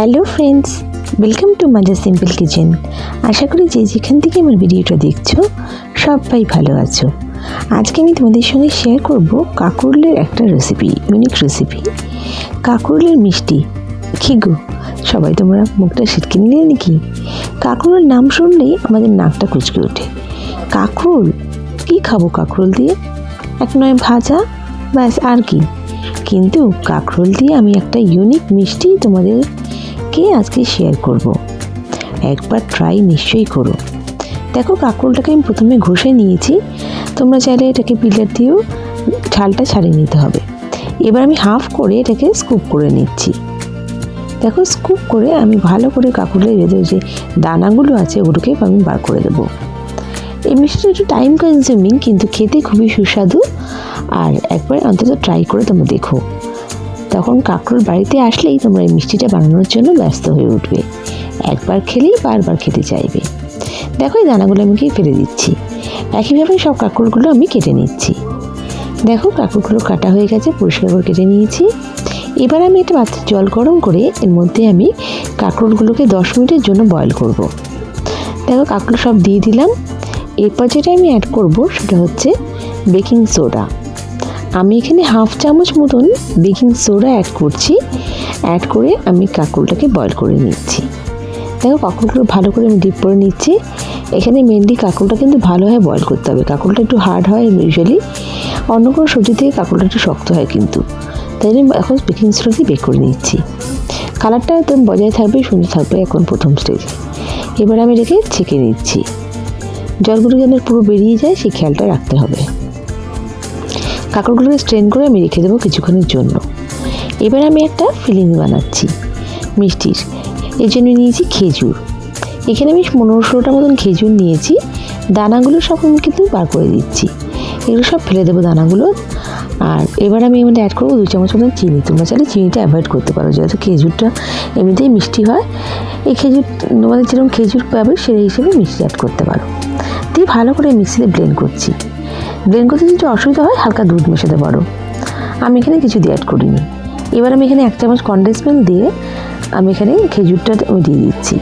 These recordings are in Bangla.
Hello friends, welcome to Mother Simple Kitchen. আশা করি যে যেখান থেকে আমার ভিডিওটা দেখছো সবাই ভালো আছো। আজকে আমি তোমাদের সঙ্গে শেয়ার করব কাঁকরোলের একটা রেসিপি, ইউনিক রেসিপি, কাঁকরোলের মিষ্টি। কি গো, সবাই তোমরা মুখটা সিটকে নিলে নাকি? কাঁকরোলের নাম শুনলেই আমাদের নাকটা কুচকে ওঠে। কাঁকরোল, কী খাবো কাঁকরোল দিয়ে? এক নয় ভাজা, ব্যাস, আর কি। কিন্তু কাঁকরোল দিয়ে আমি একটা ইউনিক মিষ্টি তোমাদেরকে আজকে শেয়ার করব। একবার ট্রাই নিশ্চয়ই করো। দেখো, কাঁকরোলটাকে আমি প্রথমে ঘষে নিয়েছি। তোমরা চাইলে এটাকে পিলার দিয়েও ছালটা ছাড়িয়ে নিতে হবে। এবার আমি হাফ করে এটাকে স্কুপ করে নিচ্ছি। দেখো, স্কুপ করে আমি ভালো করে কাঁকরোলের ভেতরে যে দানাগুলো আছে ওগুলোকে আমি বার করে দেবো। এই মিষ্টিটা একটু টাইম কনজিউমিং, কিন্তু খেতে খুবই সুস্বাদু। আর একবার অন্তত ট্রাই করে তোমরা দেখো, তখন কাঁকরোল বাড়িতে আসলেই তোমরা এই মিষ্টিটা বানানোর জন্য ব্যস্ত হয়ে উঠবে। একবার খেলেই বারবার খেতে চাইবে। দেখো, এই দানাগুলো আমি ফেলে দিচ্ছি। একইভাবে সব কাঁকরোলগুলো আমি কেটে নিচ্ছি। দেখো, কাঁকরোলগুলো কাটা হয়ে গেছে, পরিষ্কার করে কেটে নিয়েছি। এবার আমি একটা পাত্রে জল গরম করে এর মধ্যে আমি কাঁকরোলগুলোকে 10 মিনিটের জন্য বয়েল করব। দেখো, কাঁকরোল সব দিয়ে দিলাম। এরপর যেটা আমি অ্যাড করব সেটা হচ্ছে বেকিং সোডা। আমি এখানে হাফ চামচ মতন বেকিং সোডা অ্যাড করছি। অ্যাড করে আমি কাঁকরোলটাকে বয়েল করে নিচ্ছি। দেখো, কাঁকরোলগুলো ভালো করে আমি ডিপ করে নিচ্ছি। এখানে মেনলি কাঁকরোলটা কিন্তু ভালোভাবে বয়েল করতে হবে। কাঁকরোলটা একটু হার্ড হয় ইউজুয়ালি, অন্য কোনো সবজি থেকে কাঁকরোলটা একটু শক্ত হয় কিন্তু। তাই জন্য এখন বেকিং সোডা দিয়ে বেক করে নিচ্ছি। কালারটা একদম বজায় থাকবে, সুন্দর থাকবে এখন প্রথম স্টেজে। এবার আমি এটাকে ছেঁকে নিচ্ছি। জলগুলো যেন পুরো বেরিয়ে যায় সেই খেয়ালটা রাখতে হবে। কাঁকরোলগুলোকে স্ট্রেন করে আমি রেখে দেবো কিছুক্ষণের জন্য। এবার আমি একটা ফিলিং বানাচ্ছি মিষ্টির। এর জন্য নিয়েছি খেজুর। এখানে আমি 1500টা মতন খেজুর নিয়েছি। দানাগুলো সব আমি কিন্তু বার করে দিচ্ছি। এগুলো সব ফেলে দেবো দানাগুলো। আর এবার আমি এর মধ্যে অ্যাড করবো 2 চামচ মতন চিনি। তোমরা চাইলে চিনিটা অ্যাভয়েড করতে পারো, যেহেতু খেজুরটা এমনিতেই মিষ্টি হয়। এই খেজুর তোমাদের যেরকম খেজুর পাবে সেই হিসেবে মিষ্টি অ্যাড করতে পারো। দিয়ে ভালো করে মিক্সিতে ব্লেন্ড করছি। ব্লেন্ড করতে যদি অসুবিধা হয় হালকা দুধ মেশাতে পারো। আমি এখানে কিছু দিয়ে অ্যাড করিনি। এবার আমি এখানে 1 চামচ কনডেন্স মিল্ক দিয়ে আমি এখানে খেজুরটা আমি দিয়ে দিচ্ছি।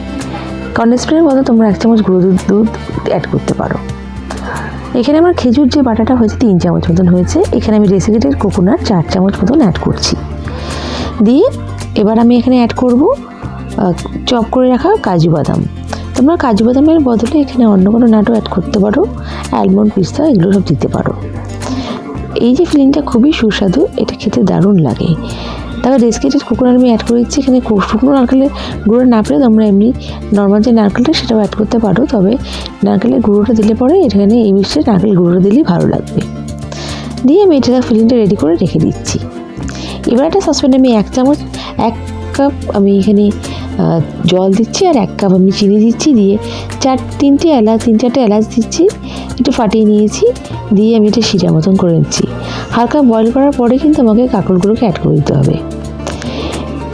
কনডেন্স মিল্কের মতো তোমরা 1 চামচ গুঁড়ো দুধ অ্যাড করতে পারো। এখানে আমার খেজুর যে বাটাটা হয়েছে 3 চামচ মতন হয়েছে। এখানে আমি ডেসিকেটেড কোকোনাট 4 চামচ মতন অ্যাড করছি। দিয়ে এবার আমি এখানে অ্যাড করব চপ করে রাখা কাজু বাদাম। তোমরা কাজু বাদামের বদলে এখানে অন্য কোনো নাটও অ্যাড করতে পারো, অ্যালমন্ড, পিস্তা এগুলো সব দিতে পারো। এই যে ফিলিংটা খুবই সুস্বাদু, এটা খেতে দারুণ লাগে। তারপর ডেসিকেটেড কোকোনাট আমি অ্যাড করে দিচ্ছি। এখানে শুকনো নারকেলের গুঁড়ো না পেলে তোমরা এমনি নর্মাল যে নারকেলটা সেটাও অ্যাড করতে পারো। তবে নারকেলের গুঁড়োটা দিলে পরে এখানে এই মিষ্টি নারকেল গুঁড়োটা দিলেই ভালো লাগবে। দিয়ে আমি এটা ফিলিংটা রেডি করে রেখে দিচ্ছি। এবার একটা সসপ্যানে আমি 1 কাপ আমি এখানে জল দিচ্ছি, আর 1 কাপ আমি চিনি দিচ্ছি। দিয়ে 3-4টে এলাচ দিচ্ছি, একটু ফাটিয়ে নিয়েছি। দিয়ে আমি এটা শিরা মতন করে নিচ্ছি। হালকা বয়েল করার পরে কিন্তু আমাকে কাঁকরোলগুলোকে অ্যাড করে দিতে হবে।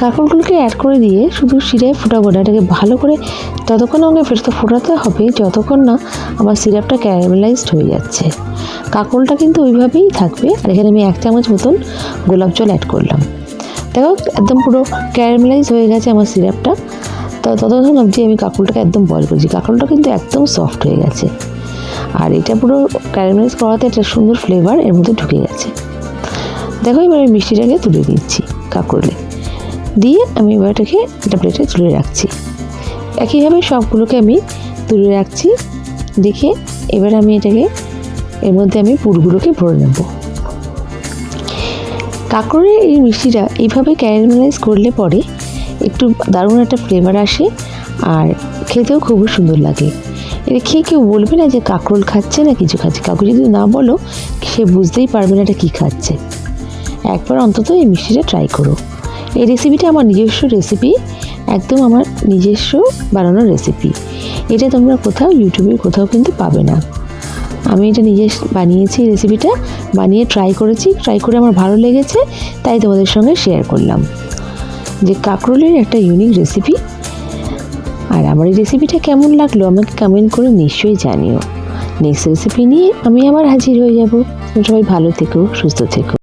কাঁকরোলগুলোকে অ্যাড করে দিয়ে শুধু শিরায় ফোটাবো না, এটাকে ভালো করে ততক্ষণ আমাকে ফোটাতে হবে যতক্ষণ না আমার সিরাপটা ক্যারামেলাইজড হয়ে যাচ্ছে। কাঁকরোলটা কিন্তু ওইভাবেই থাকবে। আর এখানে আমি 1 চামচ মতন গোলাপ জল অ্যাড করলাম। দেখো, একদম পুরো ক্যারামেলাইজ হয়ে গেছে আমার সিরাপটা। তো ততক্ষণ অবধি আমি কাঁকরোলটাকে একদম বয়েল করছি। কাঁকরোলটা কিন্তু একদম সফট হয়ে গেছে। আর এটা পুরো ক্যারামেলাইজ করাতে একটা সুন্দর ফ্লেভার এর মধ্যে ঢুকে গেছে। দেখো, এবার আমি মিষ্টিটাকে তুলে দিচ্ছি কাঁকরোলে। দিয়ে আমি এবার এটাকে একটা প্লেটে তুলে রাখছি। একইভাবে সবগুলোকে আমি তুলে রাখছি। দেখে এবার আমি এটাকে এর মধ্যে আমি পুরগুলোকে ভরে নেব। কাঁকরোলের এই মিষ্টিটা এইভাবে ক্যারামেলাইজ করলে পরে একটু দারুণ একটা ফ্লেভার আসে, আর খেতেও খুবই সুন্দর লাগে। এটা খেয়ে কেউ বলবে না যে কাঁকরোল খাচ্ছে না কিছু খাচ্ছে। কাউকে যদি না বলো, সে বুঝতেই পারবে না এটা কী খাচ্ছে। একবার অন্তত এই মিষ্টিটা ট্রাই করো। এই রেসিপিটা আমার নিজস্ব রেসিপি, একদম আমার নিজস্ব বানানোর রেসিপি। এটা তোমরা কোথাও ইউটিউবে কোথাও কিন্তু পাবে না। আমি এটা নিজে বানিয়েছি। রেসিপিটা বানিয়ে ট্রাই করেছি। ট্রাই করে আমার ভালো লেগেছে, তাই তোমাদের সঙ্গে শেয়ার করলাম যে কাঁকরোলের একটা ইউনিক রেসিপি। আর আমার এই রেসিপিটা কেমন লাগলো আমাকে কমেন্ট করে নিশ্চয়ই জানিও। নেক্সট রেসিপি নিয়ে আমি আবার হাজির হয়ে যাব। সবাই ভালো থেকো, সুস্থ থেকো।